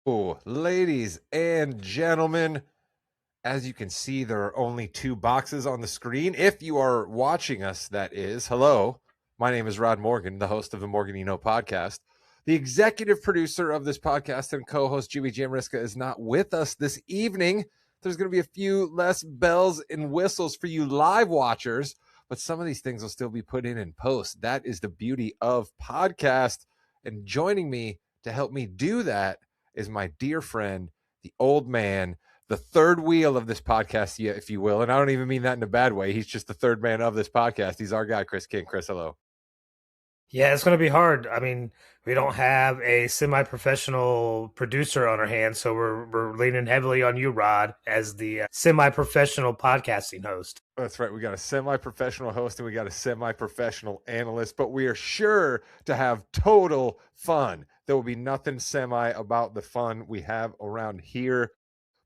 Oh, ladies and gentlemen, as you can see, there are only two boxes on the screen. If you are watching us, that is, hello. My name is Rod Morgan, the host of the Morgan You Know podcast. The executive producer of this podcast and co-host Jimmy Jamriska is not with us this evening. There's going to be a few less bells and whistles for you live watchers, but some of these things will still be put in post. That is the beauty of podcast. And joining me to help me do that is my dear friend, the old man, the third wheel of this podcast, if you will. And I don't even mean that in a bad way. He's just the third man of this podcast. He's our guy, Chris King. Chris, hello. Yeah, it's going to be hard. I mean, we don't have a semi-professional producer on our hands, so we're leaning heavily on you, Rod, as the semi-professional podcasting host. That's right. We got a semi-professional host and we got a semi-professional analyst, but we are sure to have total fun. There will be nothing semi about the fun we have around here.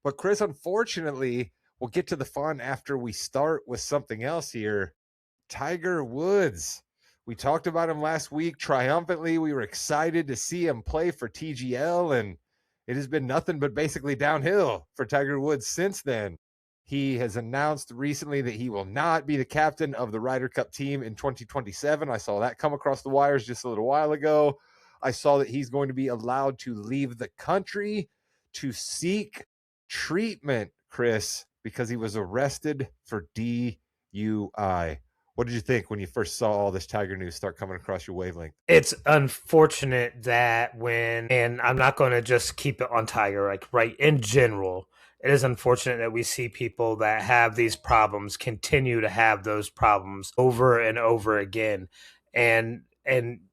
But Chris, unfortunately, we'll get to the fun after we start with something else here. Tiger Woods. We talked about him last week triumphantly. We were excited to see him play for TGL, and it has been nothing but basically downhill for Tiger Woods since then. He has announced recently that he will not be the captain of the Ryder Cup team in 2027. I saw that come across the wires just a little while ago. I saw that he's going to be allowed to leave the country to seek treatment, Chris, because he was arrested for DUI. What did you think when you first saw all this Tiger news start coming across your wavelength? It's unfortunate that and I'm not going to just keep it on Tiger, like right in general, it is unfortunate that we see people that have these problems continue to have those problems over and over again. And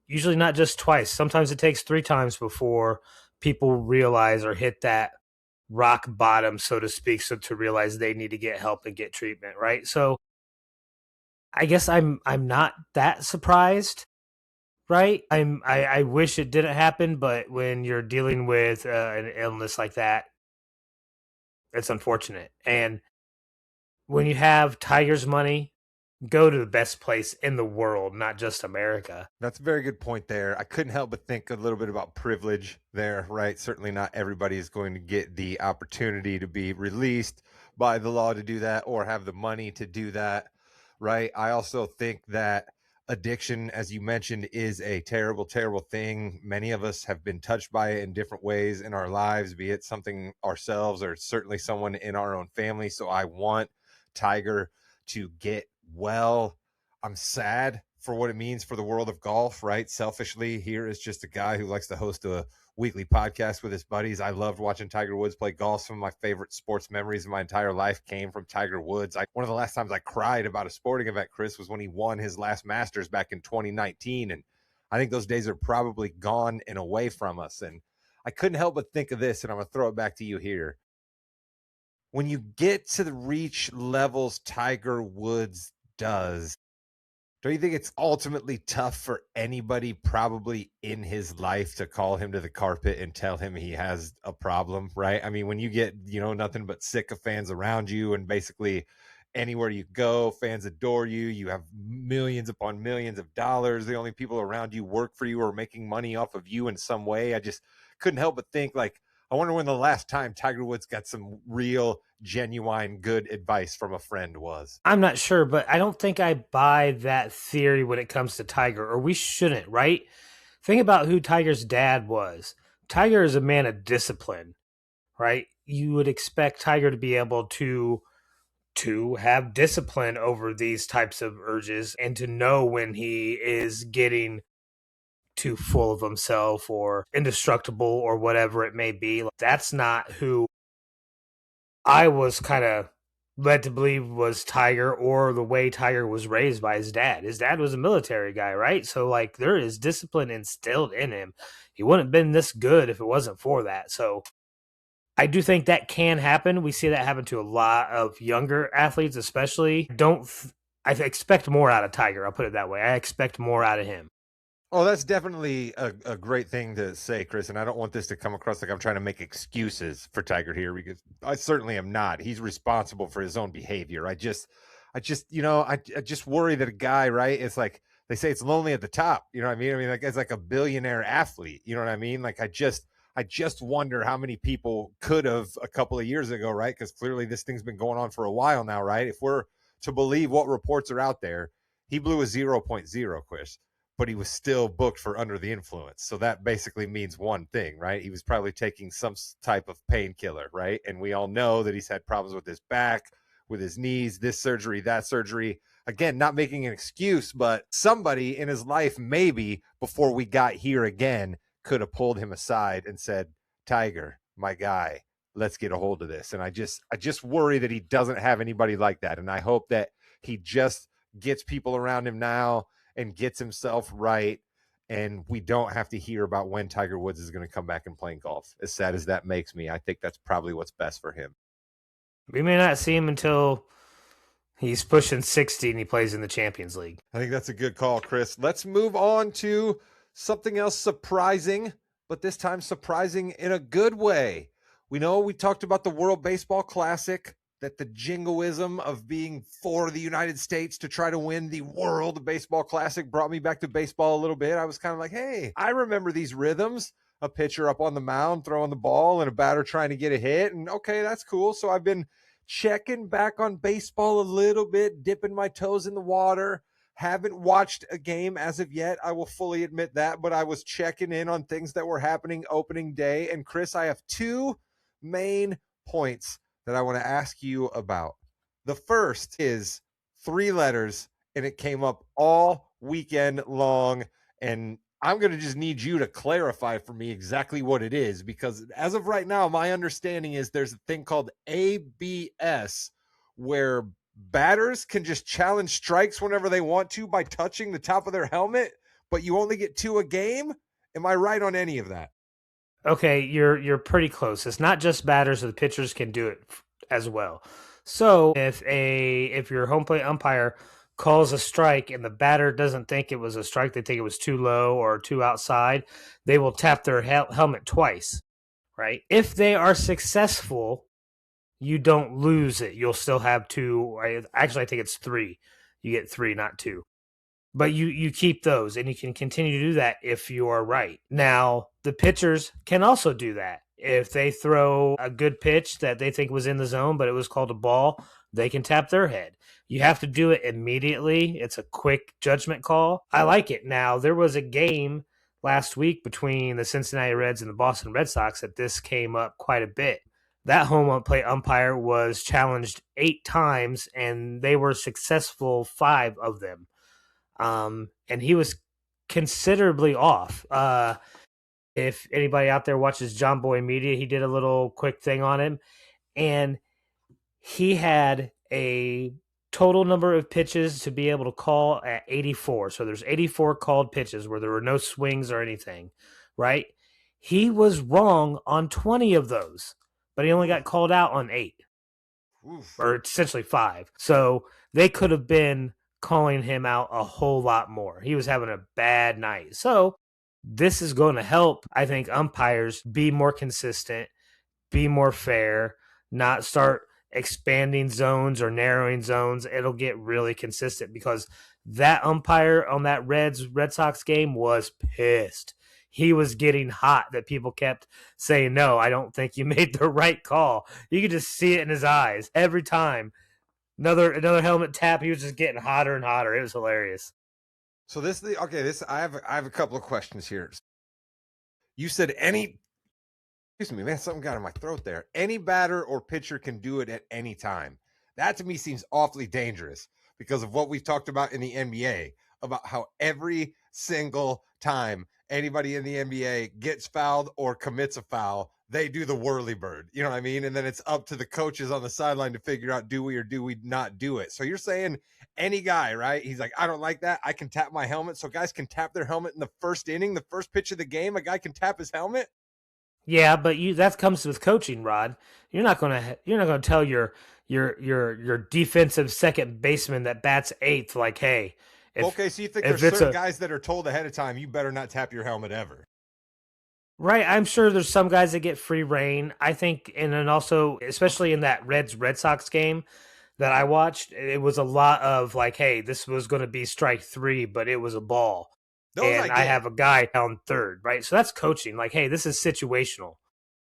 usually not just twice. Sometimes it takes 3 times before people realize or hit that rock bottom, so to speak, so to realize they need to get help and get treatment, right? So I guess I'm not that surprised, right? I wish it didn't happen, but when you're dealing with an illness like that, it's unfortunate. And when you have Tiger's money, go to the best place in the world, not just America. That's a very good point there. I couldn't help but think a little bit about privilege there, right? Certainly not everybody is going to get the opportunity to be released by the law to do that or have the money to do that, right? I also think that addiction, as you mentioned, is a terrible, terrible thing. Many of us have been touched by it in different ways in our lives, be it something ourselves or certainly someone in our own family. So I want Tiger to get well. I'm sad for what it means for the world of golf, right? Selfishly, here is just a guy who likes to host a weekly podcast with his buddies. I loved watching Tiger Woods play golf. Some of my favorite sports memories of my entire life came from Tiger Woods. One of the last times I cried about a sporting event, Chris, was when he won his last Masters back in 2019. And I think those days are probably gone and away from us. And I couldn't help but think of this, and I'm going to throw it back to you here. When you get to the reach levels Tiger Woods does, don't you think it's ultimately tough for anybody probably in his life to call him to the carpet and tell him he has a problem, right? I mean, when you get, nothing but sycophants around you and basically anywhere you go, fans adore you. You have millions upon millions of dollars. The only people around you work for you or making money off of you in some way. I just couldn't help but think, like, I wonder when the last time Tiger Woods got some real, genuine, good advice from a friend was. I'm not sure, but I don't think I buy that theory when it comes to Tiger, or we shouldn't, right? Think about who Tiger's dad was. Tiger is a man of discipline, right? You would expect Tiger to be able to have discipline over these types of urges and to know when he is getting too full of himself or indestructible or whatever it may be. That's not who I was kind of led to believe was Tiger, or the way Tiger was raised by his dad. His dad was a military guy, right? So like there is discipline instilled in him. He wouldn't have been this good if it wasn't for that. So I do think that can happen. We see that happen to a lot of younger athletes, especially. I expect more out of Tiger. I'll put it that way. I expect more out of him. Oh, that's definitely a great thing to say, Chris. And I don't want this to come across like I'm trying to make excuses for Tiger here, because I certainly am not. He's responsible for his own behavior. I just worry that a guy, right? It's like they say it's lonely at the top. You know what I mean? I mean, like, it's like a billionaire athlete. You know what I mean? Like, I just I just wonder how many people could have a couple of years ago, right? Because clearly this thing's been going on for a while now, right? If we're to believe what reports are out there, he blew a 0.0, Chris, but he was still booked for under the influence. So that basically means one thing, right? He was probably taking some type of painkiller, right? And we all know that he's had problems with his back, with his knees, this surgery, that surgery. Again, not making an excuse, but somebody in his life, maybe before we got here again, could have pulled him aside and said, Tiger, my guy, let's get a hold of this. And I just worry that he doesn't have anybody like that. And I hope that he just gets people around him now and gets himself right. And we don't have to hear about when Tiger Woods is going to come back and play golf. As sad as that makes me, I think that's probably what's best for him. We may not see him until he's pushing 60 and he plays in the Champions League. I think that's a good call, Chris. Let's move on to something else surprising, but this time surprising in a good way. We know we talked about the World Baseball Classic, that the jingoism of being for the United States to try to win the World Baseball Classic brought me back to baseball a little bit. I was kind of like, hey, I remember these rhythms. A pitcher up on the mound throwing the ball and a batter trying to get a hit. And okay, that's cool. So I've been checking back on baseball a little bit, dipping my toes in the water. Haven't watched a game as of yet. I will fully admit that, but I was checking in on things that were happening opening day. And Chris, I have two main points that I want to ask you about. The first is 3 letters, and it came up all weekend long. And I'm going to just need you to clarify for me exactly what it is, because as of right now, my understanding is there's a thing called ABS where batters can just challenge strikes whenever they want to by touching the top of their helmet, but you only get 2 a game. Am I right on any of that? Okay, you're pretty close. It's not just batters, the pitchers can do it as well. So if your home plate umpire calls a strike and the batter doesn't think it was a strike, they think it was too low or too outside, they will tap their helmet twice, right? If they are successful, you don't lose it. You'll still have 2. Actually, I think it's 3. You get 3, not 2. But you keep those, and you can continue to do that if you are right. Now, the pitchers can also do that. If they throw a good pitch that they think was in the zone, but it was called a ball, they can tap their head. You have to do it immediately. It's a quick judgment call. I like it. Now, there was a game last week between the Cincinnati Reds and the Boston Red Sox that this came up quite a bit. That home plate umpire was challenged 8 times, and they were successful 5 of them. And he was considerably off. If anybody out there watches John Boy Media, he did a little quick thing on him, and he had a total number of pitches to be able to call at 84. So there's 84 called pitches where there were no swings or anything, right? He was wrong on 20 of those, but he only got called out on 8. Oof. Or essentially 5. So they could have been calling him out a whole lot more. He was having a bad night. So this is going to help, I think, umpires be more consistent, be more fair, not start expanding zones or narrowing zones. It'll get really consistent, because that umpire on that Red Sox game was pissed. He was getting hot that people kept saying, no, I don't think you made the right call. You could just see it in his eyes every time. Another helmet tap. He was just getting hotter and hotter. It was hilarious. So I have a couple of questions here. You said excuse me, man, something got in my throat there. Any batter or pitcher can do it at any time. That to me seems awfully dangerous because of what we've talked about in the NBA, about how every single time anybody in the NBA gets fouled or commits a foul, they do the whirly bird. You know what I mean? And then it's up to the coaches on the sideline to figure out, do we or do we not do it? So you're saying any guy, right? He's like, I don't like that. I can tap my helmet. So guys can tap their helmet in the first inning, the first pitch of the game. A guy can tap his helmet. Yeah, but that comes with coaching, Rod. You're not gonna tell your defensive second baseman that bats 8th, like, hey. Okay, so you think there's certain guys that are told ahead of time, you better not tap your helmet ever. Right, I'm sure there's some guys that get free reign. I think, and then also, especially in that Red Sox game that I watched, it was a lot of like, hey, this was going to be strike 3, but it was a ball. Those I and I get. have a guy on third, right? So that's coaching. Like, hey, this is situational.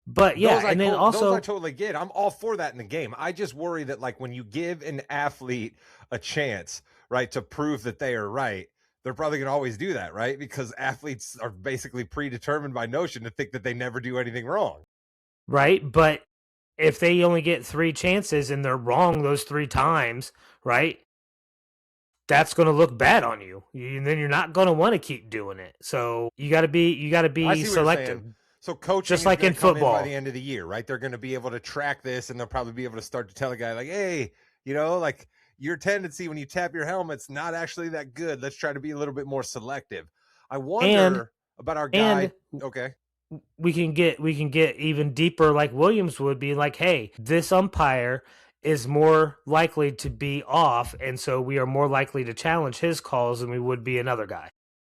But yeah, and then Those I also, totally get. I'm all for that in the game. I just worry that like when you give an athlete a chance, right, to prove that they are right, they're probably going to always do that, right? Because athletes are basically predetermined by notion to think that they never do anything wrong. right? But if they only get three chances and they're wrong those three times, right? That's going to look bad on you. And then you're not going to want to keep doing it. So you got to I be see what you're selective, saying. So coaching just is like going to in come in by the football. end of the year, right? They're going to be able to track this, and they'll probably be able to start to tell a guy like, "Hey, like your tendency when you tap your helmet's not actually that good. Let's try to be a little bit more selective." I And wonder about our guy. and Okay, we can get even deeper, like Williams would be like, hey, this umpire is more likely to be off, and so we are more likely to challenge his calls than we would be another guy.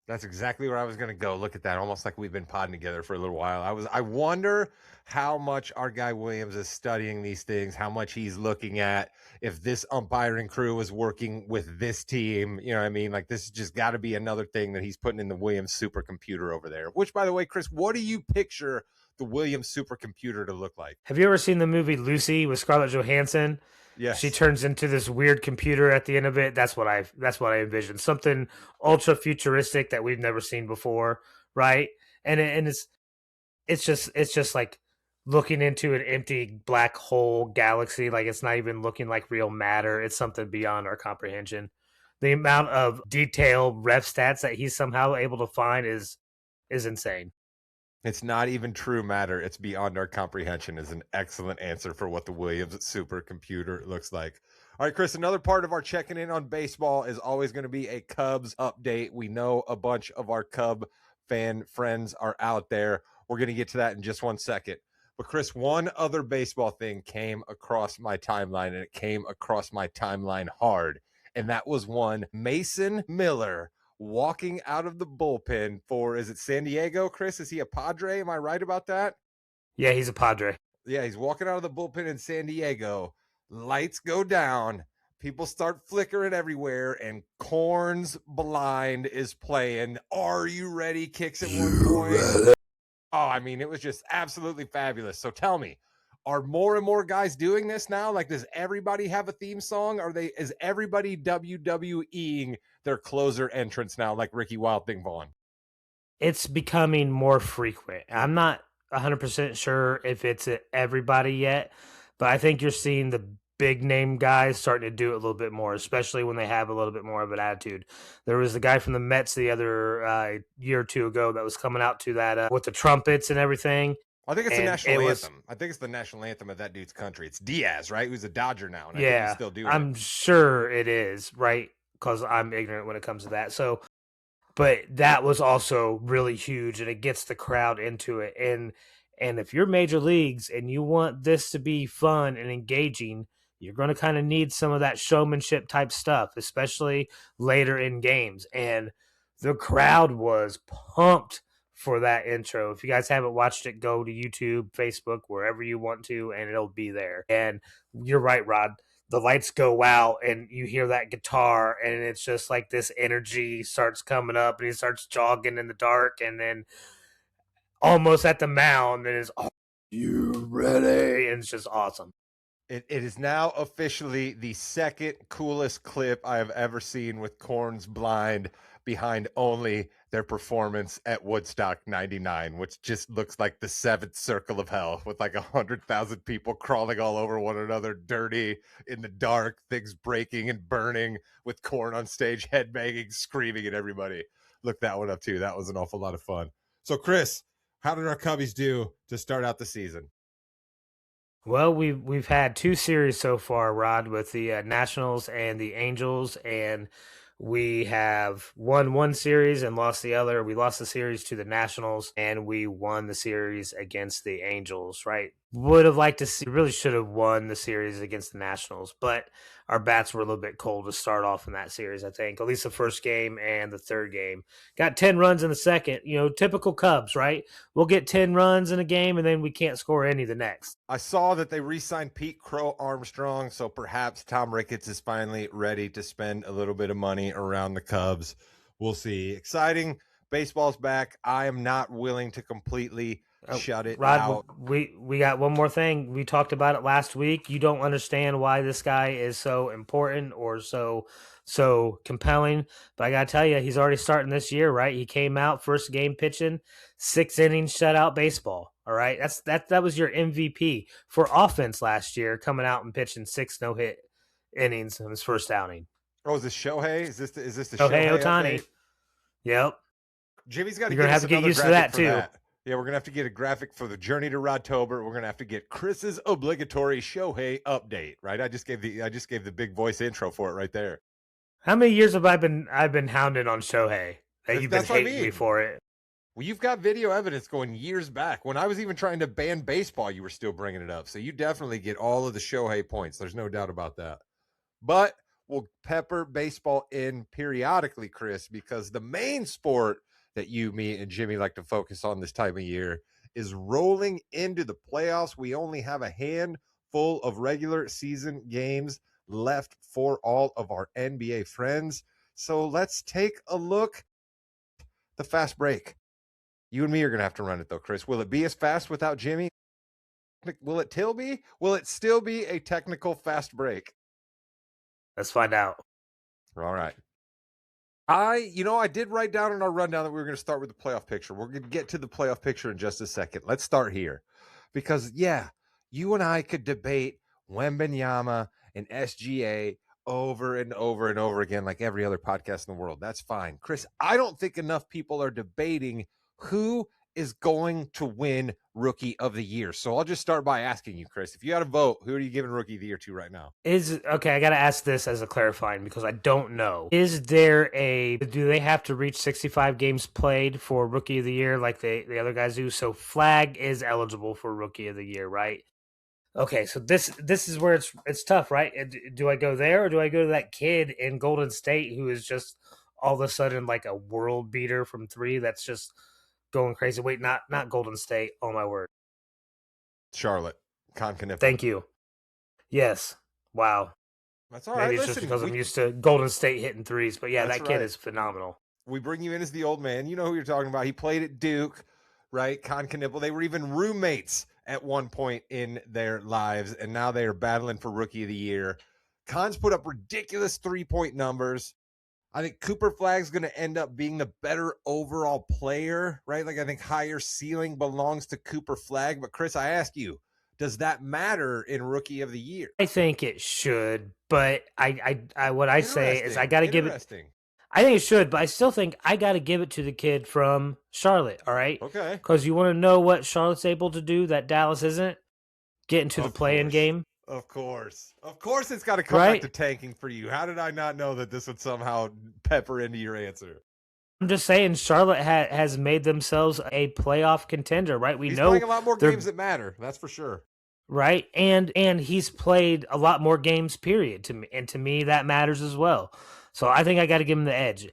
that's exactly where I was going to go. Look at that, almost like we've been podding together for a little while. I wonder how much our guy Williams is studying these things, how much he's looking at, if this umpiring crew is working with this team. You know what I mean? Like this has just got to be another thing that he's putting in the Williams supercomputer over there. Which, by the way, Chris, what do you picture the Williams supercomputer to look like? Have you ever seen the movie Lucy with Scarlett Johansson? She Yes. turns into this weird computer at the end of it. That's what I envision. Something ultra futuristic that we've never seen before, right? And it's just like looking into an empty black hole galaxy. Like it's not even looking like real matter. It's something beyond our comprehension. The amount of detailed ref stats that he's somehow able to find is insane. It's not even true matter. It's beyond our comprehension is an excellent answer for what the Williams supercomputer looks like. All right, Chris, another part of our checking in on baseball is always going to be a Cubs update. We know a bunch of our Cub fan friends are out there. We're going to get to that in just 1 second. But Chris, one other baseball thing came across my timeline, and it came across my timeline hard. And that was one Mason Miller walking out of the bullpen for, is it San Diego, Chris? Is he a Padre? Am I right about that? Yeah, he's a Padre. Yeah, he's walking out of the bullpen in San Diego. Lights go down. People start flickering everywhere, and Corn's Blind is playing. Are you ready? Kicks at one point. Oh, I mean, it was just absolutely fabulous. So tell me, are more and more guys doing this now? Like, does everybody have a theme song? Is everybody WWEing their closer entrance now, like Ricky Wild Thing Vaughn? It's becoming more frequent. I'm not 100% sure if it's everybody yet, but I think you're seeing the big name guys starting to do it a little bit more, especially when they have a little bit more of an attitude. There was the guy from the Mets the other year or two ago that was coming out to that with the trumpets and everything. I think it's the And national it was, anthem. I think it's the national anthem of that dude's country. It's Diaz, right? Who's a Dodger now, and I think he's yeah, still doing it. I'm sure it is, right? Because I'm ignorant when it comes to that. So but that was also really huge and it gets the crowd into it. And if you're major leagues and you want this to be fun and engaging, you're going to kind of need some of that showmanship type stuff, especially later in games. And the crowd was pumped for that intro. If you guys haven't watched it, go to YouTube, Facebook, wherever you want to, and it'll be there. And you're right, Rod, the lights go out and you hear that guitar and it's just like this energy starts coming up and he starts jogging in the dark and then almost at the mound and is, "Are you ready?" And it's just awesome. It is now officially the second coolest clip I have ever seen with Corn's Blind behind only their performance at Woodstock 99, which just looks like the seventh circle of hell with like 100,000 people crawling all over one another, dirty, in the dark, things breaking and burning, with Corn on stage, headbanging, screaming at everybody. Look that one up too. That was an awful lot of fun. So, Chris, how did our Cubbies do to start out the season? Well, we've had two series so far, Rod, with the Nationals and the Angels, and we have won one series and lost the other. We lost the series to the Nationals, and we won the series against the Angels. Right? Would have liked to see. Really should have won the series against the Nationals, but our bats were a little bit cold to start off in that series. I think at least the first game and the third game. Got 10 runs in the second. Typical Cubs, right? We'll get 10 runs in a game, and then we can't score any the next. I saw that they re-signed Pete Crow Armstrong, so perhaps Tom Ricketts is finally ready to spend a little bit of money around the Cubs. We'll see. Exciting Baseball's back. I am not willing to completely shut it Rod, out. we got one more thing. We talked about it last week. You don't understand why this guy is so important or so compelling, but I gotta tell you, he's already starting this year, right? He came out first game pitching, 6 innings shutout baseball. All right, that was your MVP for offense last year, coming out and pitching 6 no-hit innings in his first outing. Oh, is this Shohei? Is this the Shohei Shohei Ohtani. update? Yep. Jimmy's got to You're get gonna have us to get another used to graphic that for too. that. Yeah, we're gonna have to get a graphic for the journey to Rodtober. We're gonna have to get Chris's obligatory Shohei update. Right? I just gave the big voice intro for it right there. How many years have I've been hounded on Shohei that you've been That's what I hating me mean. for it? Well, you've got video evidence going years back. When I was even trying to ban baseball, you were still bringing it up. So you definitely get all of the Shohei points. There's no doubt about that. But we'll pepper baseball in periodically, Chris, because the main sport that you, me, and Jimmy like to focus on this time of year is rolling into the playoffs. We only have a handful of regular season games left for all of our NBA friends. So let's take a look. The fast break. You and me are going to have to run it, though, Chris. Will it be as fast without Jimmy? Will it still be? Will it still be a technical fast break? Let's find out. All right. I did write down in our rundown that we were going to start with the playoff picture. We're going to get to the playoff picture in just a second. Let's start here. Because, yeah, you and I could debate Wembanyama and SGA over and over and over again like every other podcast in the world. That's fine. Chris, I don't think enough people are debating who is going to win Rookie of the Year. So I'll just start by asking you, Chris, if you had a vote, who are you giving Rookie of the Year to right now? Okay, I got to ask this as a clarifying because I don't know. Do they have to reach 65 games played for Rookie of the Year like the other guys do? So Flag is eligible for Rookie of the Year, right? Okay, so this is where it's tough, right? Do I go there or do I go to that kid in Golden State who is just all of a sudden like a world beater from three that's just going crazy? Wait, not Golden State. Oh my word. Charlotte. Conconnipple. Thank you. Yes. Wow. That's all Maybe right. it's Listen, just because I'm used to Golden State hitting threes, but yeah, that kid is phenomenal. We bring you in as the old man. You know who you're talking about. He played at Duke, right? Conconnipple. They were even roommates at one point in their lives, and now they are battling for Rookie of the Year. Con's put up ridiculous 3-point numbers. I think Cooper Flag's going to end up being the better overall player, right? Like I think higher ceiling belongs to Cooper Flag. But Chris, I ask you, does that matter in Rookie of the Year? I think it should, but what I say is I got to give it. I think it should, but I still think I got to give it to the kid from Charlotte. All right, okay, because you want to know what Charlotte's able to do that Dallas isn't. Get into the play-in game. Of course, it's got to come back to tanking for you. How did I not know that this would somehow pepper into your answer? I'm just saying, Charlotte has made themselves a playoff contender, right? He's playing a lot more games that matter. That's for sure. Right, and he's played a lot more games. Period. To me, that matters as well. So I think I got to give him the edge,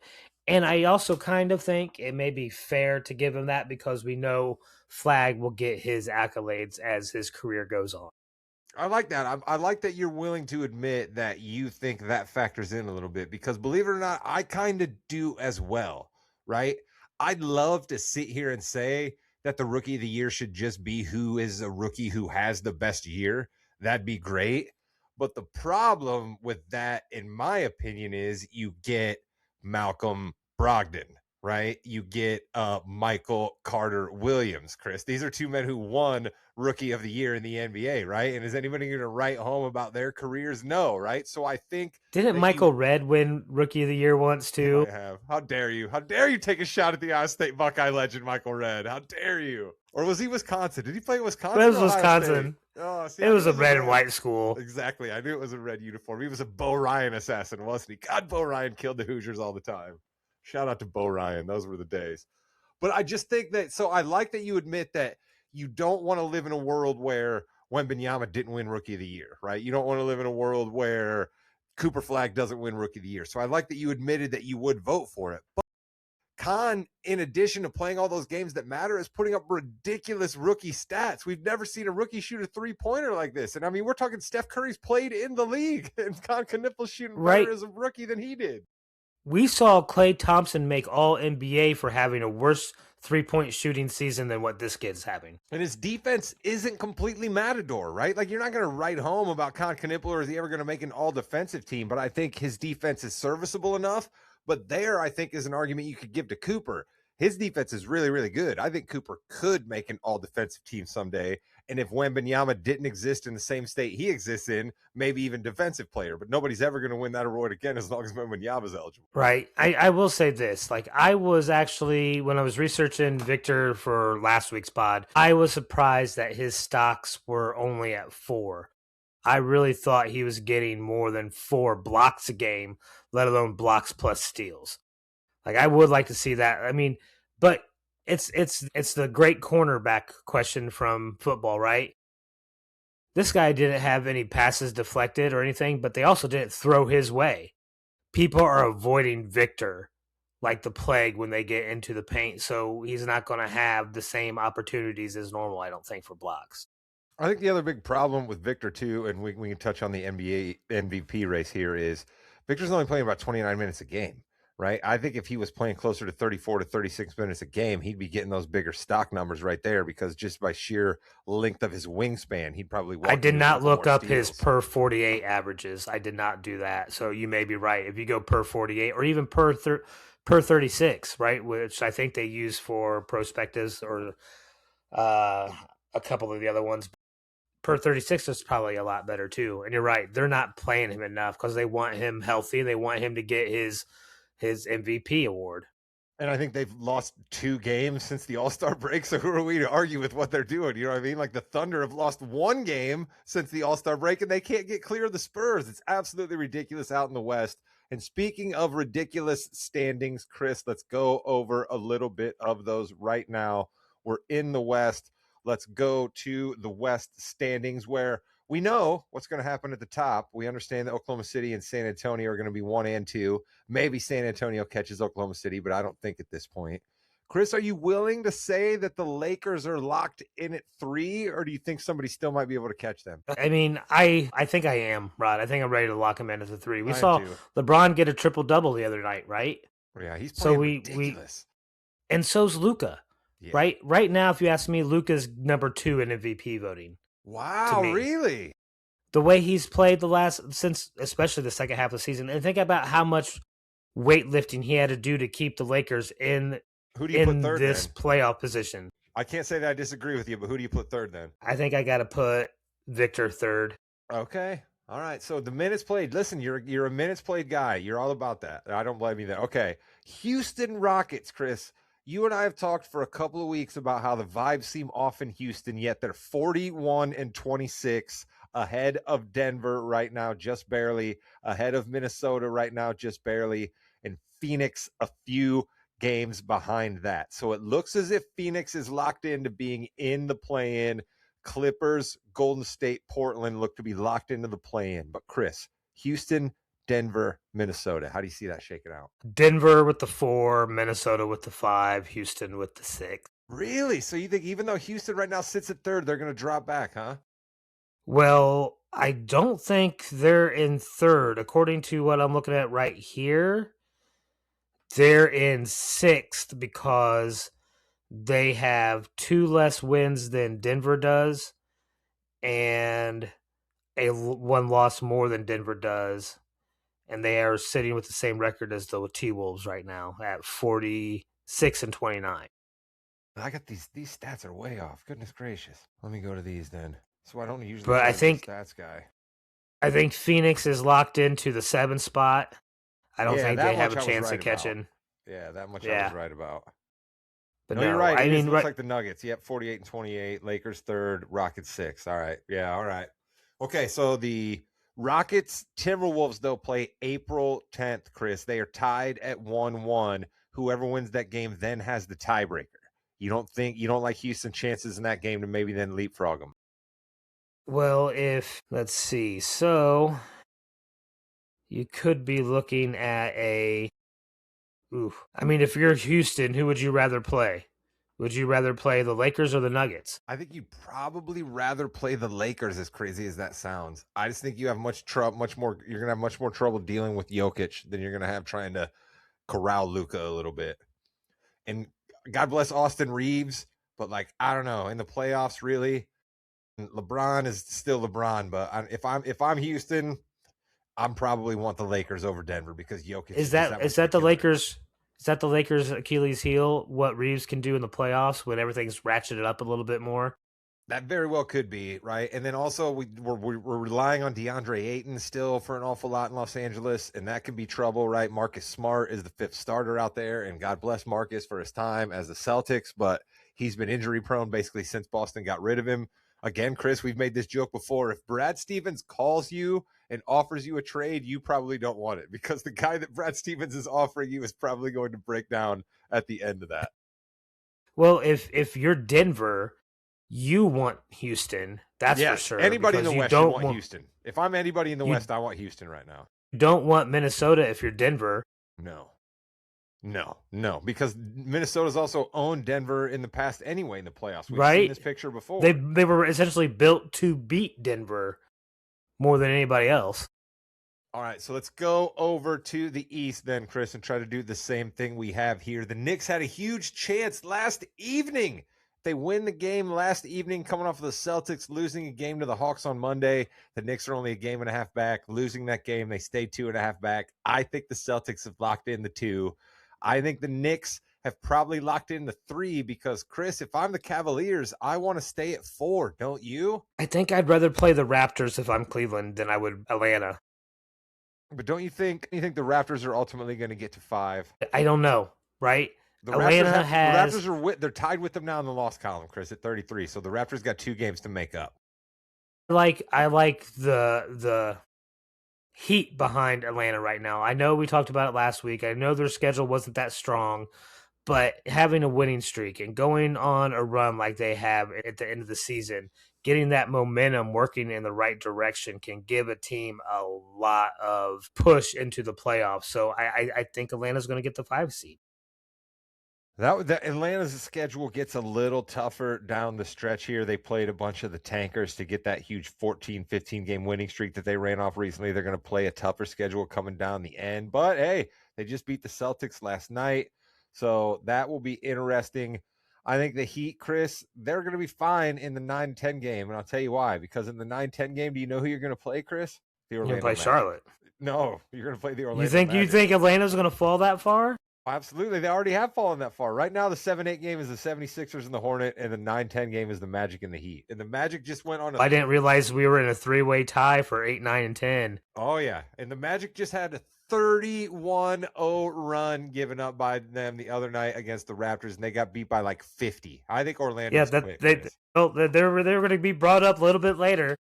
and I also kind of think it may be fair to give him that because we know Flag will get his accolades as his career goes on. I like that. I like that you're willing to admit that you think that factors in a little bit because believe it or not, I kind of do as well, right? I'd love to sit here and say that the Rookie of the Year should just be who is a rookie who has the best year. That'd be great. But the problem with that, in my opinion, is you get Malcolm Brogdon, right? You get Michael Carter Williams, Chris. These are two men who won Rookie of the Year in the NBA, right? And is anybody going to write home about their careers? No, right? So I think didn't Michael Redd win Rookie of the Year once too? I have. How dare you? How dare you take a shot at the Iowa State Buckeye legend, Michael Redd? How dare you? Or was he Wisconsin? Did he play Wisconsin? It was Wisconsin. Oh, see, it was a red and white school. Exactly. I knew it was a red uniform. He was a Bo Ryan assassin, wasn't he? God, Bo Ryan killed the Hoosiers all the time. Shout out to Bo Ryan. Those were the days. But I just think that, so I like that you admit that you don't want to live in a world where Wembanyama didn't win Rookie of the Year, right? You don't want to live in a world where Cooper Flag doesn't win Rookie of the Year. So I like that you admitted that you would vote for it. But Con, in addition to playing all those games that matter, is putting up ridiculous rookie stats. We've never seen a rookie shoot a three-pointer like this. And I mean, we're talking Steph Curry's played in the league, and Con Knippel's shooting better as a rookie than he did. We saw Klay Thompson make all NBA for having a worse 3-point shooting season than what this kid's having. And his defense isn't completely matador, right? Like, you're not going to write home about Con Knipple or is he ever going to make an all defensive team, but I think his defense is serviceable enough. But there, I think, is an argument you could give to Cooper. His defense is really, really good. I think Cooper could make an all defensive team someday. And if Wembanyama didn't exist in the same state he exists in, maybe even defensive player. But nobody's ever going to win that award again as long as Wembanyama's eligible. Right. I will say this. Like, I was actually, when I was researching Victor for last week's pod, I was surprised that his stocks were only at 4. I really thought he was getting more than 4 blocks a game, let alone blocks plus steals. Like, I would like to see that. I mean, but it's the great cornerback question from football, right? This guy didn't have any passes deflected or anything, but they also didn't throw his way. People are avoiding Victor like the plague when they get into the paint, so he's not going to have the same opportunities as normal, I don't think, for blocks. I think the other big problem with Victor, too, and we can touch on the NBA MVP race here, is Victor's only playing about 29 minutes a game, right? I think if he was playing closer to 34 to 36 minutes a game, he'd be getting those bigger stock numbers right there because just by sheer length of his wingspan, he'd probably walk. I did not look up his per 48 averages. I did not do that. So you may be right. If you go per 48 or even per 36, right, which I think they use for prospectives or a couple of the other ones, per 36 is probably a lot better too. And you're right. They're not playing him enough because they want him healthy. They want him to get his MVP award. And I think they've lost 2 games since the All-Star break. So who are we to argue with what they're doing? You know what I mean? Like, the Thunder have lost 1 game since the All-Star break and they can't get clear of the Spurs. It's absolutely ridiculous out in the West. And speaking of ridiculous standings, Chris, let's go over a little bit of those right now. We're in the West. Let's go to the West standings where we know what's going to happen at the top. We understand that Oklahoma City and San Antonio are going to be 1 and 2. Maybe San Antonio catches Oklahoma City, but I don't think at this point. Chris, are you willing to say that the Lakers are locked in at 3, or do you think somebody still might be able to catch them? I mean, I think I am, Rod. I think I'm ready to lock him in as a 3. We saw too. LeBron get a triple-double the other night, right? Yeah, he's playing ridiculous. And so's Luka. Yeah. Right now, if you ask me, Luka's number 2 in MVP voting. Wow, really? The way he's played especially the second half of the season, and think about how much weightlifting he had to do to keep the Lakers in who do you put third this then? Playoff position. I can't say that I disagree with you, but who do you put third then? I think I got to put Victor third. Okay. All right. So the minutes played. Listen, you're a minutes played guy. You're all about that. I don't blame you there. Okay. Houston Rockets, Chris. You and I have talked for a couple of weeks about how the vibes seem off in Houston, yet they're 41 and 26 ahead of Denver right now, just barely, ahead of Minnesota right now, just barely, and Phoenix a few games behind that. So it looks as if Phoenix is locked into being in the play-in. Clippers, Golden State, Portland look to be locked into the play-in. But Chris, Houston, Denver, Minnesota. How do you see that shaking out? Denver with the 4, Minnesota with the 5, Houston with the 6. Really? So you think even though Houston right now sits at 3rd, they're going to drop back, huh? Well, I don't think they're in 3rd. According to what I'm looking at right here, they're in 6th because they have 2 less wins than Denver does and 1 loss more than Denver does. And they are sitting with the same record as the T-Wolves right now at 46 and 29. I got these stats are way off. Goodness gracious. Let me go to these then. So I don't usually but I think stats guy. I think Phoenix is locked into the 7th spot. I don't think they have a chance of catching. Yeah, that much I was right about. But no, you're right. It looks like the Nuggets. Yep, 48 and 28. Lakers 3rd, Rockets 6th. All right. Yeah, all right. Okay, so the Rockets Timberwolves, though, play April 10th, Chris. They are tied at 1-1. Whoever wins that game then has the tiebreaker. You don't like Houston chances in that game to maybe then leapfrog them? Well, let's see. So you could be looking at I mean, if you're Houston, who would you rather play? Would you rather play the Lakers or the Nuggets? I think you'd probably rather play the Lakers, as crazy as that sounds. I just think you have you're going to have much more trouble dealing with Jokic than you're going to have trying to corral Luka a little bit. And God bless Austin Reeves, but like I don't know, in the playoffs, really, LeBron is still LeBron. But if I'm Houston, I'm probably want the Lakers over Denver because Jokic is Is just that that is much of a that the killer. Lakers? Is that the Lakers' Achilles heel? What Reeves can do in the playoffs when everything's ratcheted up a little bit more? That very well could be, right? And then also we're relying on DeAndre Ayton still for an awful lot in Los Angeles, and that can be trouble, right? Marcus Smart is the fifth starter out there, and God bless Marcus for his time as the Celtics, but he's been injury prone basically since Boston got rid of him. Again, Chris, we've made this joke before. If Brad Stevens calls you and offers you a trade, you probably don't want it because the guy that Brad Stevens is offering you is probably going to break down at the end of that. Well, if you're Denver, you want Houston, that's for Yes, sure, anybody in because the you West should don't want Houston. If I'm anybody in the West, I want Houston right now. Minnesota if you're Denver. No, because Minnesota's also owned Denver in the past anyway in the playoffs. We've seen Right? this picture before. They were essentially built to beat Denver more than anybody else. All right, so let's go over to the East then, Chris, and try to do the same thing we have here. The Knicks had a huge chance last evening. They win the game last evening, coming off of the Celtics losing a game to the Hawks on Monday. The Knicks are only a game and a half back. Losing that game, they stayed 2.5 back. I think the Celtics have locked in the 2. I think the Knicks have probably locked in the 3 because, Chris, if I'm the Cavaliers, I want to stay at 4, don't you? I think I'd rather play the Raptors if I'm Cleveland than I would Atlanta. But don't you think the Raptors are ultimately going to get to 5? I don't know, right? The Atlanta they're tied with them now in the loss column, Chris, at 33. So the Raptors got 2 games to make up. I like the heat behind Atlanta right now. I know we talked about it last week. I know their schedule wasn't that strong, but having a winning streak and going on a run like they have at the end of the season, getting that momentum working in the right direction can give a team a lot of push into the playoffs. So I think Atlanta's going to get the 5 seed. That Atlanta's schedule gets a little tougher down the stretch here. They played a bunch of the tankers to get that huge 14, 15 game winning streak that they ran off recently. They're going to play a tougher schedule coming down the end. But hey, they just beat the Celtics last night. So that will be interesting. I think the Heat, Chris, they're going to be fine in the 9-10 game. And I'll tell you why. Because in the 9-10 game, do you know who you're going to play, Chris? The Orlando You're going to play Magic. Charlotte. No, you're going to play the Orlando Magic. You think Atlanta's going to fall that far? Absolutely. They already have fallen that far. Right now, the 7-8 game is the 76ers and the Hornet, and the 9-10 game is the Magic and the Heat. And the Magic just went on I didn't realize we were in a 3-way tie for 8, 9, and 10. Oh, yeah. And the Magic just had a 31-0 run given up by them the other night against the Raptors, and they got beat by like 50. I think Orlando's quick. They're going to be brought up a little bit later.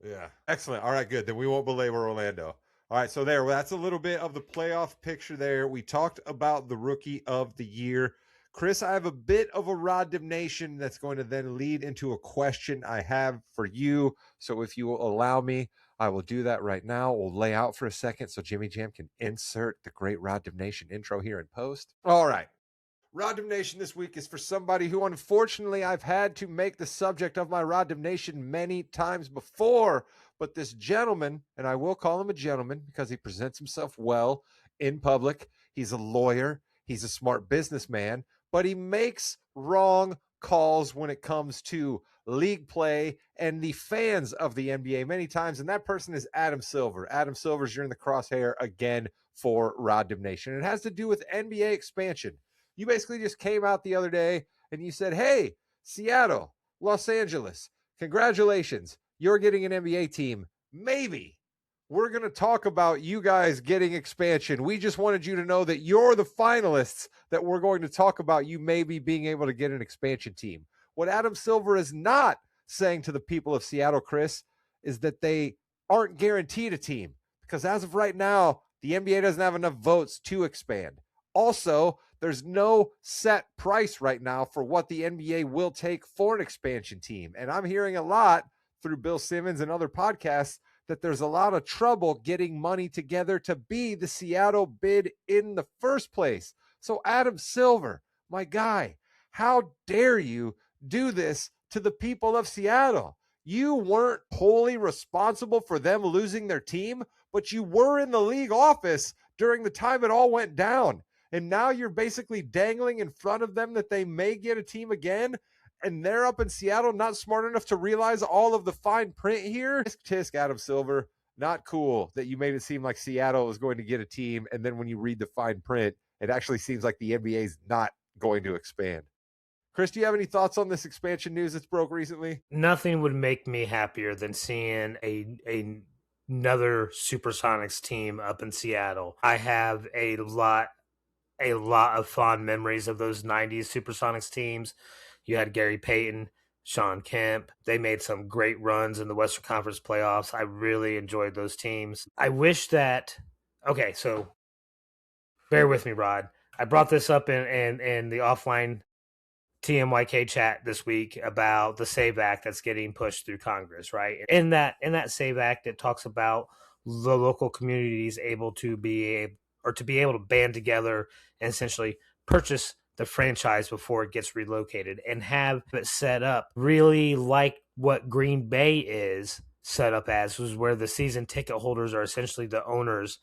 Yeah. Excellent. All right, good. Then we won't belabor Orlando. All right, so that's a little bit of the playoff picture there. We talked about the Rookie of the Year. Chris, I have a bit of a Rod Damnation that's going to then lead into a question I have for you. So if you will allow me, I will do that right now. We'll lay out for a second so Jimmy Jam can insert the great Rod Damnation intro here in post. All right. Rod Damnation this week is for somebody who, unfortunately, I've had to make the subject of my Rod Damnation many times before. But this gentleman, and I will call him a gentleman because he presents himself well in public. He's a lawyer. He's a smart businessman, but he makes wrong calls when it comes to league play and the fans of the NBA many times. And that person is Adam Silver. Adam Silver's, you're in the crosshair again for Rod Damnation. It has to do with NBA expansion. You basically just came out the other day and you said, hey, Seattle, Los Angeles, congratulations. You're getting an NBA team. Maybe we're going to talk about you guys getting expansion. We just wanted you to know that you're the finalists, that we're going to talk about you maybe being able to get an expansion team. What Adam Silver is not saying to the people of Seattle, Chris, is that they aren't guaranteed a team because as of right now, the NBA doesn't have enough votes to expand. Also, there's no set price right now for what the NBA will take for an expansion team. And I'm hearing a lot through Bill Simmons and other podcasts that there's a lot of trouble getting money together to be the Seattle bid in the first place. So Adam Silver, my guy, how dare you do this to the people of Seattle? You weren't wholly responsible for them losing their team, but you were in the league office during the time it all went down. And now you're basically dangling in front of them that they may get a team again. And they're up in Seattle, not smart enough to realize all of the fine print here. Tisk, Adam Silver, not cool that you made it seem like Seattle was going to get a team. And then when you read the fine print, it actually seems like the NBA is not going to expand. Chris, do you have any thoughts on this expansion news that's broke recently? Nothing would make me happier than seeing another Supersonics team up in Seattle. I have a lot of fond memories of those 90s Supersonics teams. You had Gary Payton, Sean Kemp. They made some great runs in the Western Conference playoffs. I really enjoyed those teams. I wish that okay, so bear with me, Rod. I brought this up in the offline TMYK chat this week about the SAVE Act that's getting pushed through Congress, right? In that SAVE Act, it talks about the local communities able to be able to band together and essentially purchase the franchise before it gets relocated and have it set up really like what Green Bay is set up as, was where the season ticket holders are essentially the owners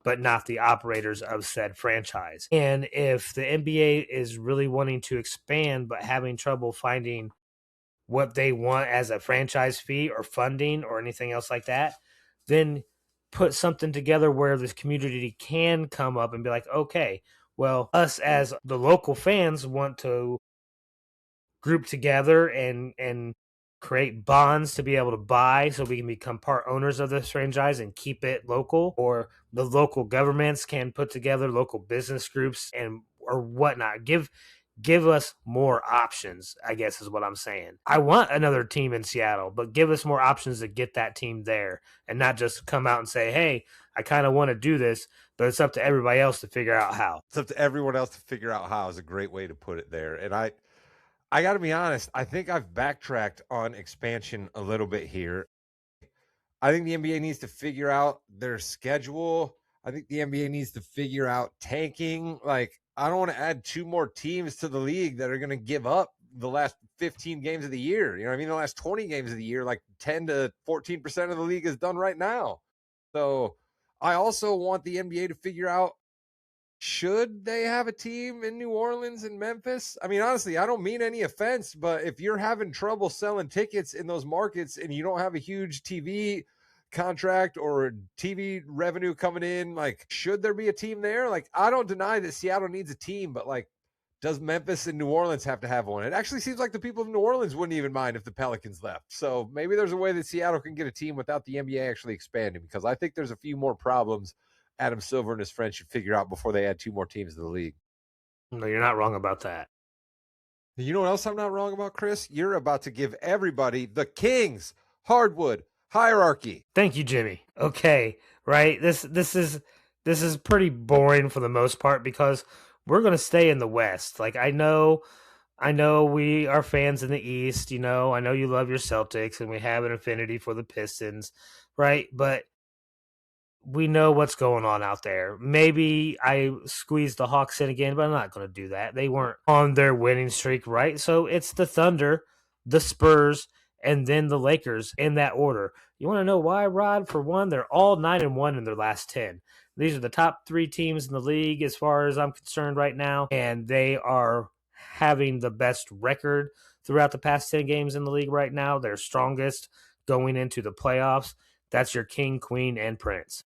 but not the operators of said franchise. And if the NBA is really wanting to expand but having trouble finding what they want as a franchise fee or funding or anything else like that, then put something together where this community can come up and be like, okay, well, us as the local fans want to group together and create bonds to be able to buy so we can become part owners of this franchise and keep it local, or the local governments can put together local business groups and or whatnot. Give us more options, I guess is what I'm saying. I want another team in Seattle, but give us more options to get that team there and not just come out and say, hey, I kind of want to do this, but it's up to everybody else to figure out how. It's up to everyone else to figure out how is a great way to put it there. And I got to be honest, I think I've backtracked on expansion a little bit here. I think the NBA needs to figure out their schedule. I think the NBA needs to figure out tanking. Like, I don't want to add two more teams to the league that are going to give up the last 15 games of the year. You know what I mean? The last 20 games of the year, like 10 to 14% of the league is done right now. So I also want the NBA to figure out, should they have a team in New Orleans and Memphis? I mean, honestly, I don't mean any offense, but if you're having trouble selling tickets in those markets and you don't have a huge TV contract or TV revenue coming in, like, should there be a team there? Like, I don't deny that Seattle needs a team, but like, does Memphis and New Orleans have to have one? It actually seems like the people of New Orleans wouldn't even mind if the Pelicans left. So maybe there's a way that Seattle can get a team without the NBA actually expanding, because I think there's a few more problems Adam Silver and his friends should figure out before they add two more teams to the league. No, you're not wrong about that. You know what else I'm not wrong about, Chris? You're about to give everybody the Kings hardwood hierarchy. Thank you, Jimmy. Okay, right. This is pretty boring for the most part because we're gonna stay in the West. Like I know we are fans in the East. I know you love your Celtics, and we have an affinity for the Pistons, right? But we know what's going on out there. Maybe I squeezed the Hawks in again, but I'm not going to do that. They weren't on their winning streak, right? So it's the Thunder, the Spurs, and then the Lakers in that order. You want to know why, Rod? For one, they're all 9-1 in their last 10. These are the top three teams in the league as far as I'm concerned right now, and they are having the best record throughout the past 10 games in the league right now. They're strongest going into the playoffs. That's your king, queen, and prince.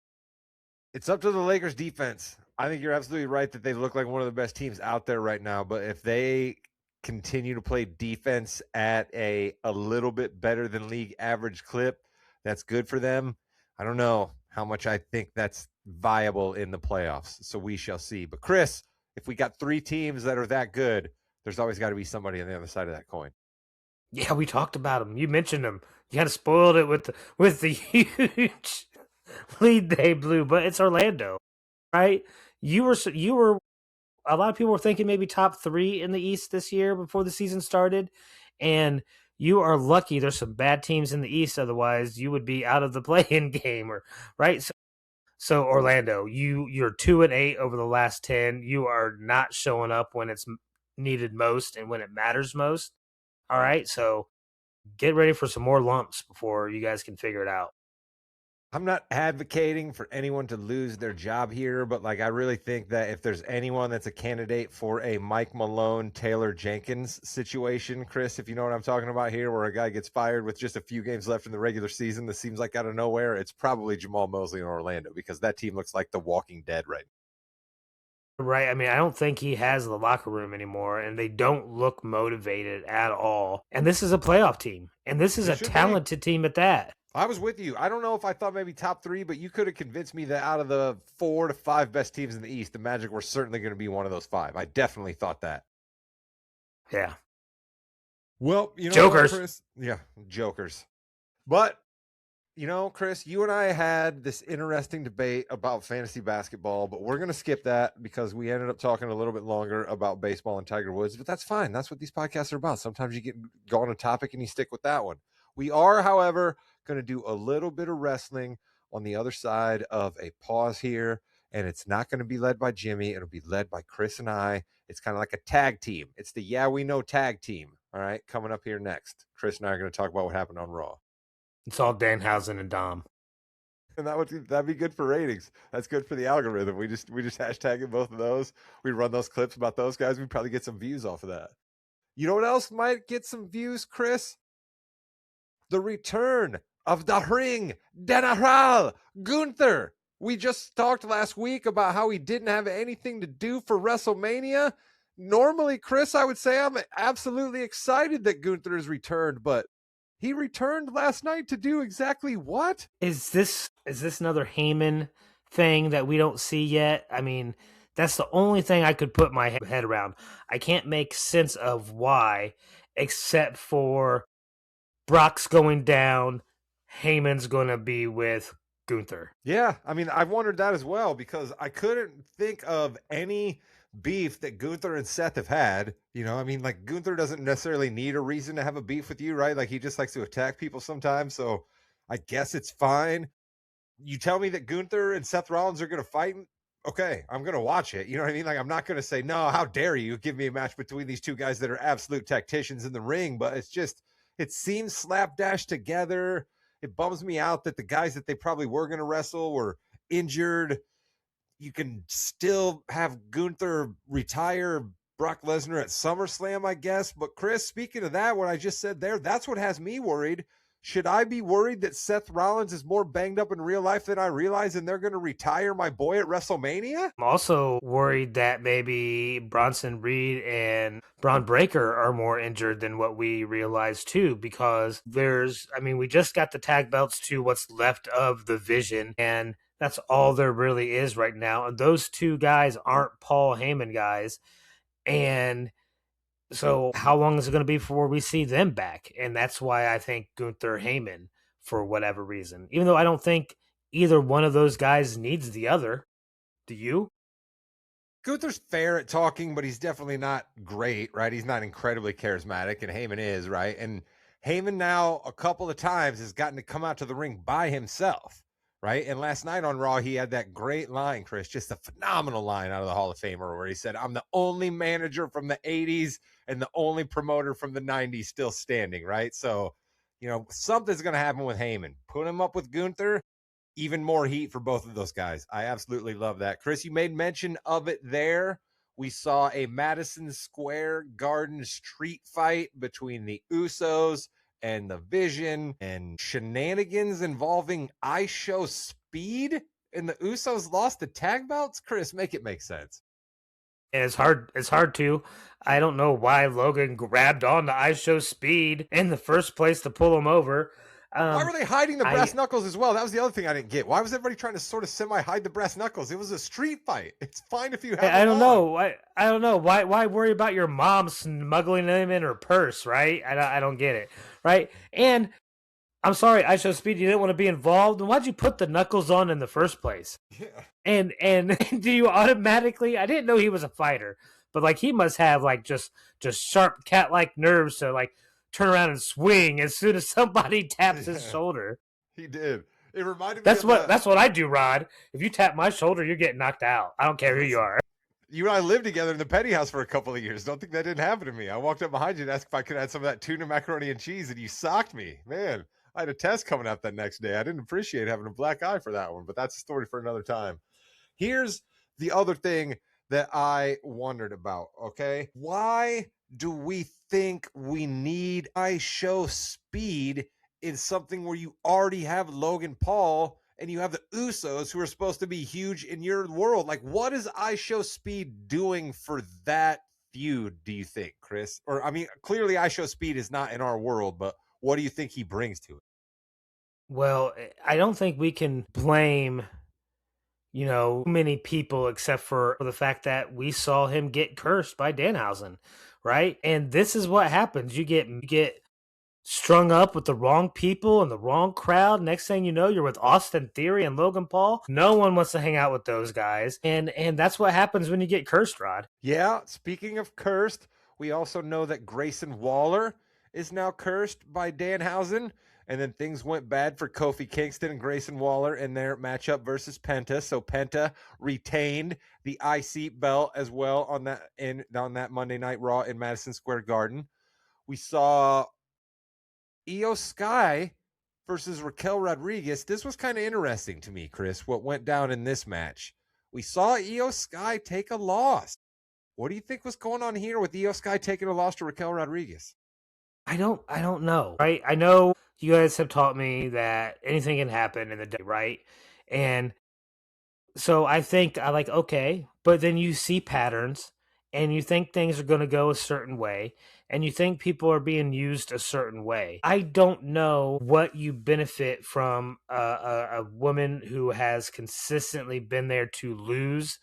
It's up to the Lakers defense. I think you're absolutely right that they look like one of the best teams out there right now. But if they continue to play defense at a little bit better than league average clip, that's good for them. I don't know how much I think that's viable in the playoffs. So we shall see. But Chris, if we got three teams that are that good, there's always got to be somebody on the other side of that coin. Yeah, we talked about them. You mentioned them. You kind of spoiled it with the huge lead they blew, but it's Orlando, right? You were a lot of people were thinking maybe top 3 in the East this year before the season started, and you are lucky there's some bad teams in the East. Otherwise, you would be out of the play-in game, or right. So Orlando, you're 2-8 over the last 10. You are not showing up when it's needed most and when it matters most. All right, so get ready for some more lumps before you guys can figure it out. I'm not advocating for anyone to lose their job here, but like I really think that if there's anyone that's a candidate for a Mike Malone, Taylor Jenkins situation, Chris, if you know what I'm talking about here, where a guy gets fired with just a few games left in the regular season, this seems like out of nowhere, it's probably Jamal Mosley in Orlando, because that team looks like the Walking Dead right Right. I mean, I don't think he has the locker room anymore, and they don't look motivated at all. And this is a playoff team, and this is now. It a should be. talented team at that. I was with you. I don't know if I thought maybe top 3, but you could have convinced me that out of the 4 to 5 best teams in the East, the Magic were certainly going to be one of those 5. I definitely thought that. Yeah. Well, you know Jokers. what, Chris? Yeah, jokers. But, you know, Chris, you and I had this interesting debate about fantasy basketball, but we're going to skip that because we ended up talking a little bit longer about baseball and Tiger Woods. But that's fine. That's what these podcasts are about. Sometimes you go on a topic and you stick with that one. We are, however, going to do a little bit of wrestling on the other side of a pause here. And it's not going to be led by Jimmy. It'll be led by Chris and I. It's kind of like a tag team. It's the Yeah We Know tag team. All right, coming up here next. Chris and I are going to talk about what happened on Raw. It's all Danhausen and Dom. And that'd be good for ratings. That's good for the algorithm. We just hashtagging both of those. We run those clips about those guys. We probably get some views off of that. You know what else might get some views, Chris? The return of the Ring General Gunther. We just talked last week about how he didn't have anything to do for WrestleMania. Normally, Chris, I would say I'm absolutely excited that Gunther has returned, but he returned last night to do exactly what? Is this another Heyman thing that we don't see yet? I mean, that's the only thing I could put my head around. I can't make sense of why, except for Brock's going down, Heyman's going to be with Gunther. Yeah, I mean, I've wondered that as well because I couldn't think of any beef that Gunther and Seth have had. You know, I mean, like Gunther doesn't necessarily need a reason to have a beef with you, right? Like he just likes to attack people sometimes. So I guess it's fine. You tell me that Gunther and Seth Rollins are going to fight. Okay, I'm going to watch it. You know what I mean? Like, I'm not going to say, no, how dare you give me a match between these two guys that are absolute tacticians in the ring. But it's just, it seems slapdash together. It bums me out that the guys that they probably were going to wrestle were injured. You can still have Gunther retire Brock Lesnar at SummerSlam, I guess. But Chris, speaking of that, what I just said there, that's what has me worried. Should I be worried that Seth Rollins is more banged up in real life than I realize and they're going to retire my boy at WrestleMania? I'm also worried that maybe Bronson Reed and Braun Breaker are more injured than what we realize too, because we just got the tag belts to what's left of the Vision, and that's all there really is right now. And those two guys aren't Paul Heyman guys. And so how long is it going to be before we see them back? And that's why I think Gunther Heyman, for whatever reason, even though I don't think either one of those guys needs the other. Do you? Gunther's fair at talking, but he's definitely not great, right? He's not incredibly charismatic, and Heyman is, right? And Heyman now a couple of times has gotten to come out to the ring by himself, right? And last night on Raw, he had that great line, Chris, just a phenomenal line out of the Hall of Famer where he said, I'm the only manager from the 80s and the only promoter from the 90s still standing, right? So, you know, something's going to happen with Heyman. Put him up with Gunther, even more heat for both of those guys. I absolutely love that. Chris, you made mention of it there. We saw a Madison Square Garden street fight between the Usos and the Vision, and shenanigans involving I Show Speed, and the Usos lost the tag belts. Chris, make it make sense. And it's hard to. I don't know why Logan grabbed on to I Show Speed in the first place to pull him over. Why were they hiding the brass knuckles as well? That was the other thing I didn't get. Why was everybody trying to sort of semi-hide the brass knuckles? It was a street fight. It's fine if you have I don't know. I don't know. Why worry about your mom smuggling them in her purse, right? I don't get it, right? And I'm sorry, I Show Speed, you didn't want to be involved. Why'd you put the knuckles on in the first place? Yeah. And do you automatically? I didn't know he was a fighter, but like he must have like just sharp cat-like nerves to like turn around and swing as soon as somebody taps his shoulder. He did. It reminded That's me that's what I do, Rod. If you tap my shoulder, you're getting knocked out. I don't care who you are. You and I lived together in the Petty House for a couple of years. Don't think that didn't happen to me. I walked up behind you and asked if I could add some of that tuna macaroni and cheese, and you socked me. Man, I had a test coming out that next day. I didn't appreciate having a black eye for that one, but that's a story for another time. Here's the other thing that I wondered about, okay? Why do we think we need I show speed in something where you already have Logan Paul and you have the Usos who are supposed to be huge in your world? Like, what is I show speed doing for that feud, do you think, Chris? Or, I mean, clearly I show speed is not in our world, but what do you think he brings to it? Well, I don't think we can blame, many people except for the fact that we saw him get cursed by Danhausen, right? And this is what happens. You get strung up with the wrong people and the wrong crowd. Next thing you know, you're with Austin Theory and Logan Paul. No one wants to hang out with those guys. And that's what happens when you get cursed, Rod. Yeah, speaking of cursed, we also know that Grayson Waller is now cursed by Danhausen. And then things went bad for Kofi Kingston and Grayson Waller in their matchup versus Penta. So Penta retained the IC belt as well on that Monday Night Raw in Madison Square Garden. We saw Io Sky versus Raquel Rodriguez. This was kind of interesting to me, Chris, what went down in this match. We saw Io Sky take a loss. What do you think was going on here with Io Sky taking a loss to Raquel Rodriguez? I don't know, right? I know you guys have taught me that anything can happen in the day, right? And so I think I like, okay, but then you see patterns and you think things are going to go a certain way and you think people are being used a certain way. I don't know what you benefit from a woman who has consistently been there to lose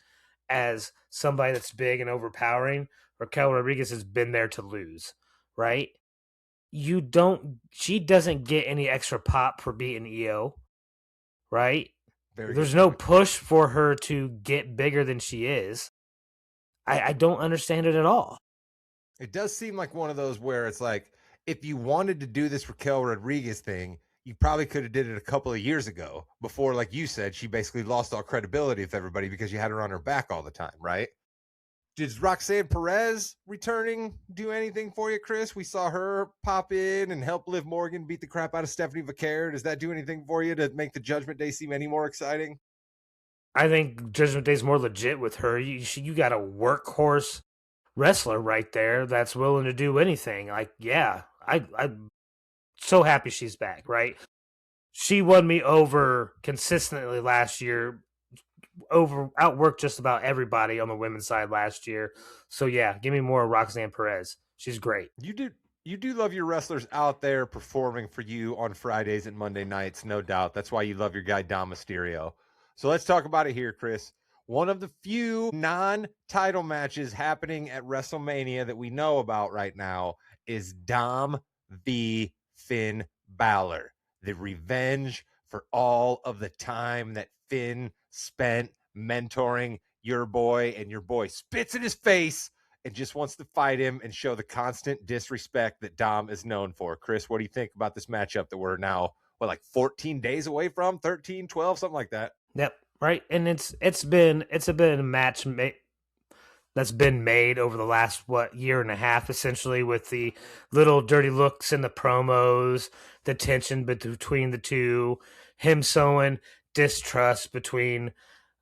as somebody that's big and overpowering. Raquel Rodriguez has been there to lose, right? She doesn't get any extra pop for beating EO, right? Very good There's no point. push for her to get bigger than she is. I don't understand it at all. It does seem like one of those where it's like, if you wanted to do this Raquel Rodriguez thing, you probably could have did it a couple of years ago before, like you said, she basically lost all credibility with everybody because you had her on her back all the time, right? Did Roxanne Perez returning do anything for you, Chris? We saw her pop in and help Liv Morgan beat the crap out of Stephanie Vaquer. Does that do anything for you to make the Judgment Day seem any more exciting? I think Judgment Day's more legit with her. You got a workhorse wrestler right there that's willing to do anything. Like, yeah, I'm so happy she's back, right? She won me over consistently last year, outworked just about everybody on the women's side last year. So yeah, give me more Roxanne Perez. She's great. You do love your wrestlers out there performing for you on Fridays and Monday nights, no doubt. That's why you love your guy Dom Mysterio. So let's talk about it here, Chris. One of the few non-title matches happening at WrestleMania that we know about right now is Dom v. Finn Balor. The revenge for all of the time that Finn spent mentoring your boy, and your boy spits in his face and just wants to fight him and show the constant disrespect that Dom is known for. Chris, what do you think about this matchup that we're now, like 14 days away from? 13, 12, something like that? Yep, right. And it's been a match that's been made over the last year and a half, essentially, with the little dirty looks in the promos, the tension between the two, him sowing distrust between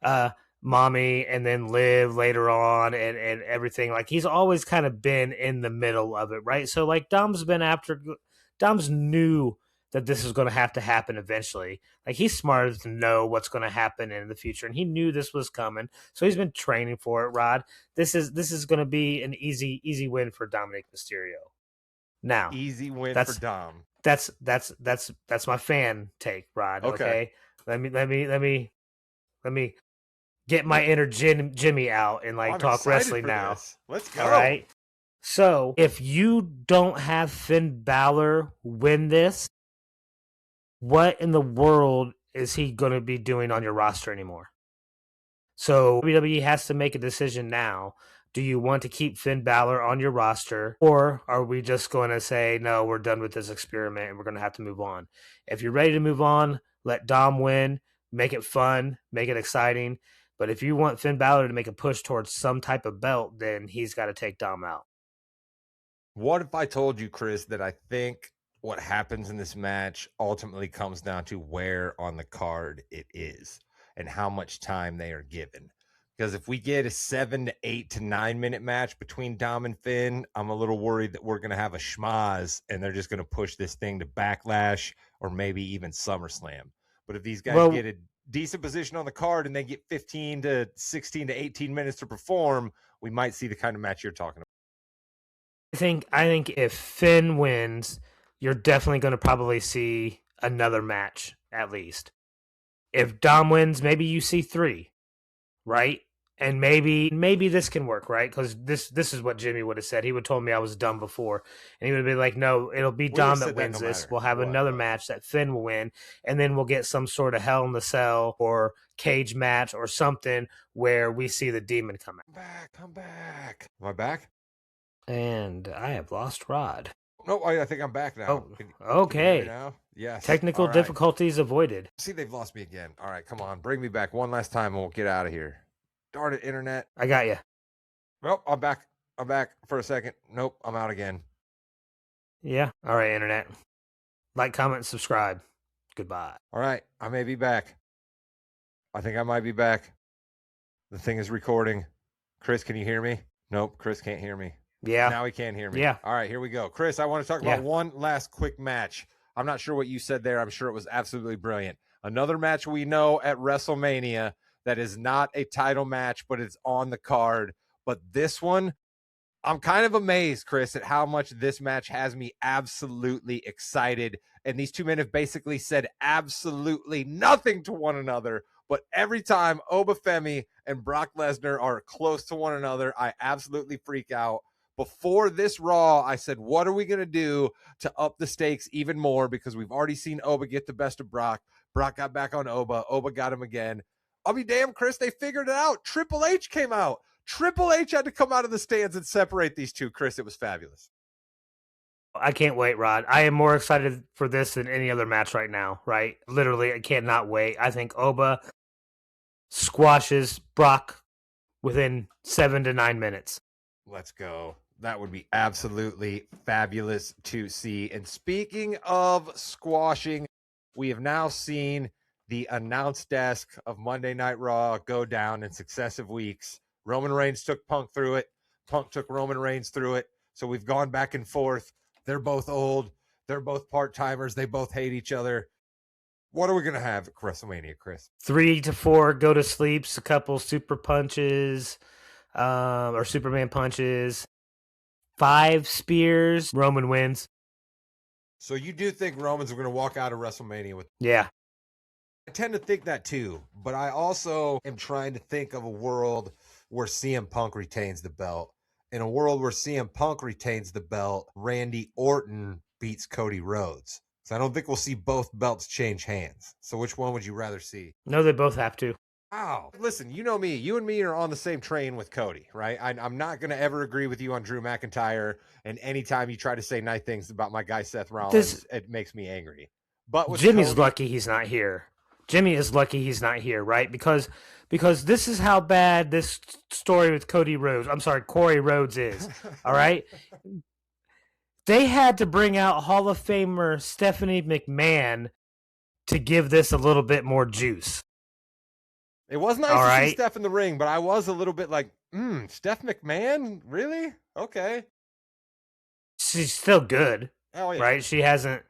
uh mommy and then Liv later on, and everything. Like, he's always kind of been in the middle of it, right? So like Dom's knew that this is going to have to happen eventually. Like, he's smart enough to know what's going to happen in the future, and he knew this was coming, so he's been training for it. Rod, this is going to be an easy win for Dominic Mysterio. Now, Easy win for that's Dom. that's my fan take, Rod. Okay. Okay, let me get my inner Jimmy out and Oh, like I'm talk excited wrestling for now. this. Let's All go. right. So if you don't have Finn Balor win this, what in the world is he going to be doing on your roster anymore? So WWE has to make a decision now. Do you want to keep Finn Balor on your roster, or are we just going to say, no, we're done with this experiment and we're going to have to move on? If you're ready to move on, let Dom win, make it fun, make it exciting. But if you want Finn Balor to make a push towards some type of belt, then he's got to take Dom out. What if I told you, Chris, that I think what happens in this match ultimately comes down to where on the card it is and how much time they are given. Because if we get a 7 to 8 to 9 minute match between Dom and Finn, I'm a little worried that we're going to have a schmaz and they're just going to push this thing to Backlash or maybe even SummerSlam. But if these guys get a decent position on the card and they get 15 to 16 to 18 minutes to perform, we might see the kind of match you're talking about. I think if Finn wins, you're definitely going to probably see another match at least. If Dom wins, maybe you see 3, right? And maybe this can work, right? Because this is what Jimmy would have said. He would have told me I was dumb before, and he would be like, "No, it'll be Dom that wins this. We'll have another match that Finn will win, and then we'll get some sort of Hell in the Cell or cage match or something where we see the Demon come out." Come back. Am I back? And I have lost Rod. No, I think I'm back now. Okay. Now? Yes. Technical difficulties avoided. See, they've lost me again. All right, come on. Bring me back one last time and we'll get out of here. Darn it, internet. I got you. Nope, I'm back. I'm back for a second. Nope, I'm out again. Yeah. All right, internet. Like, comment, subscribe. Goodbye. All right, I may be back. I think I might be back. The thing is recording. Chris, can you hear me? Nope, Chris can't hear me. Yeah. Now he can't hear me. Yeah. All right, here we go. Chris, I want to talk about one last quick match. I'm not sure what you said there. I'm sure it was absolutely brilliant. Another match we know at WrestleMania that is not a title match, but it's on the card. But this one, I'm kind of amazed, Chris, at how much this match has me absolutely excited. And these two men have basically said absolutely nothing to one another. But every time Obafemi and Brock Lesnar are close to one another, I absolutely freak out. Before this Raw, I said, what are we going to do to up the stakes even more? Because we've already seen Oba get the best of Brock. Brock got back on Oba. Oba got him again. I'll be damned, Chris, they figured it out. Triple H came out. Triple H had to come out of the stands and separate these two, Chris. It was fabulous. I can't wait, Rod. I am more excited for this than any other match right now, right? Literally, I cannot wait. I think Oba squashes Brock within 7 to 9 minutes. Let's go. That would be absolutely fabulous to see. And speaking of squashing, we have now seen the announce desk of Monday Night Raw go down in successive weeks. Roman Reigns took Punk through it. Punk took Roman Reigns through it. So we've gone back and forth. They're both old. They're both part-timers. They both hate each other. What are we going to have at WrestleMania, Chris? 3 to 4 go to sleeps, a couple super punches or Superman punches, 5 spears, Roman wins. So you do think Roman's going to walk out of WrestleMania with... Yeah. I tend to think that too, but I also am trying to think of a world where CM Punk retains the belt. In a world where CM Punk retains the belt, Randy Orton beats Cody Rhodes. So I don't think we'll see both belts change hands. So which one would you rather see? No, they both have to. Wow. Listen, you know me. You and me are on the same train with Cody, right? I'm not going to ever agree with you on Drew McIntyre. And anytime you try to say nice things about my guy Seth Rollins, it makes me angry. But with Jimmy's Cody, lucky he's not here. Jimmy is lucky he's not here, right? Because this is how bad this story with Corey Rhodes is. All right. They had to bring out Hall of Famer Stephanie McMahon to give this a little bit more juice. It was nice to see Steph in the ring, but I was a little bit like, Steph McMahon? Really? Okay. She's still good. Oh, yeah. Right? She hasn't,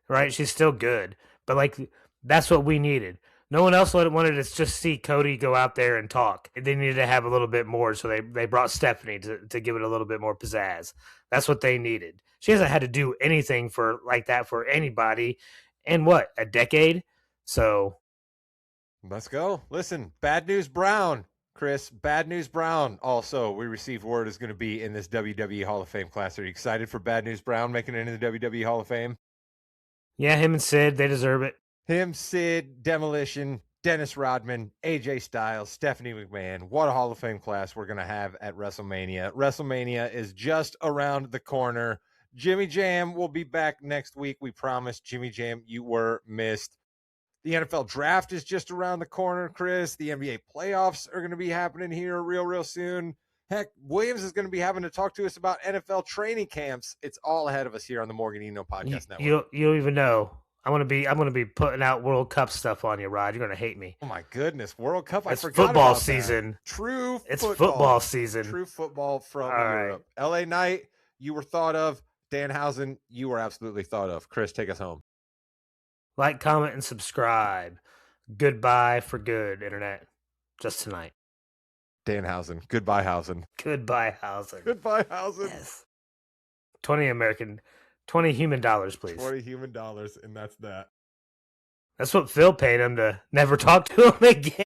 right? She's still good. But, like, that's what we needed. No one else wanted to just see Cody go out there and talk. They needed to have a little bit more, so they brought Stephanie to give it a little bit more pizzazz. That's what they needed. She hasn't had to do anything like that for anybody in, what, a decade? So... let's go. Listen, Bad News Brown, Chris. Bad News Brown also, we received word, is going to be in this WWE Hall of Fame class. Are you excited for Bad News Brown making it into the WWE Hall of Fame? Yeah, him and Sid, they deserve it. Him, Sid, Demolition, Dennis Rodman, AJ Styles, Stephanie McMahon. What a Hall of Fame class we're going to have at WrestleMania. WrestleMania is just around the corner. Jimmy Jam will be back next week. We promise. Jimmy Jam, you were missed. The NFL draft is just around the corner, Chris. The NBA playoffs are going to be happening here real soon. Heck, Williams is going to be having to talk to us about NFL training camps. It's all ahead of us here on the Morgan Eno Podcast Network. You don't even know. I'm gonna be putting out World Cup stuff on you, Rod. You're gonna hate me. Oh my goodness, World Cup! I It's forgot football about season. That. True, it's football season. True football from all Europe. Right. LA Knight, you were thought of. Danhausen, you were absolutely thought of. Chris, take us home. Like, comment, and subscribe. Goodbye for good, Internet. Just tonight. Danhausen. Goodbye, Hausen. Goodbye, Hausen. Goodbye, Hausen. Yes. 20 human dollars, please. 20 human dollars, and that's that. That's what Phil paid him to never talk to him again.